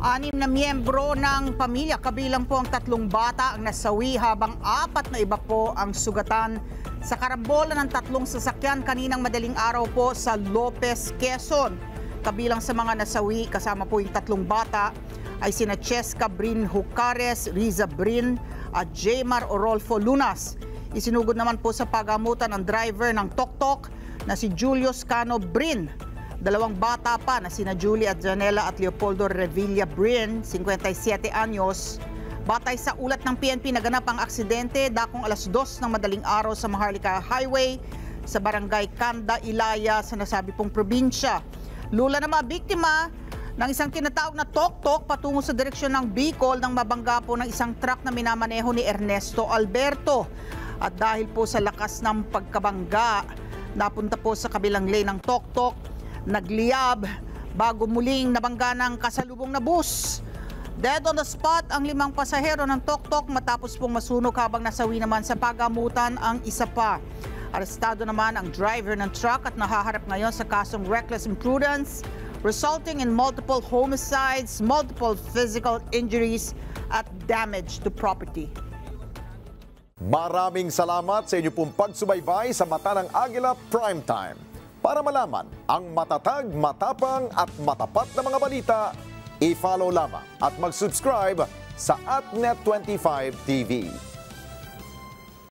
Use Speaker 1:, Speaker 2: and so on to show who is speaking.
Speaker 1: 6 na miyembro ng pamilya, kabilang po ang 3 bata ang nasawi habang 4 na iba po ang sugatan sa karambola ng 3 sasakyan kaninang madaling araw po sa Lopez, Quezon. Kabilang sa mga nasawi, kasama po yung 3 bata, ay sina Cheska Brin Jucares, Riza Brin at Jmar Orolfo Lunas. Isinugod naman po sa pagamutan ang driver ng tok-tok na si Julius Cano Brin. 2 bata pa na sina Julie at Janela at Leopoldo Revilla Brin, 57 anyos. Batay sa ulat ng PNP, naganap ang aksidente dakong 2:00 ng madaling araw sa Maharlika Highway sa barangay Kanda, Ilaya sa nasabi pong probinsya. Lula na mga biktima ng isang tinatawag na tok-tok patungo sa direksyon ng Bicol nang mabangga po ng isang truck na minamaneho ni Ernesto Alberto. At dahil po sa lakas ng pagkabangga, napunta po sa kabilang lane ng tok-tok, nagliyab bago muling nabangga ng kasalubong na bus. Dead on the spot ang 5 pasahero ng tok-tok matapos pong masunog habang nasawi naman sa pagamutan ang isa pa. Arestado naman ang driver ng truck at nahaharap ngayon sa kasong reckless imprudence resulting in multiple homicides, multiple physical injuries at damage to property.
Speaker 2: Maraming salamat sa inyo pong pagsubaybay sa Mata ng Agila Primetime. Para malaman ang matatag, matapang at matapat na mga balita, i-follow lamang at mag-subscribe sa @Net25 TV.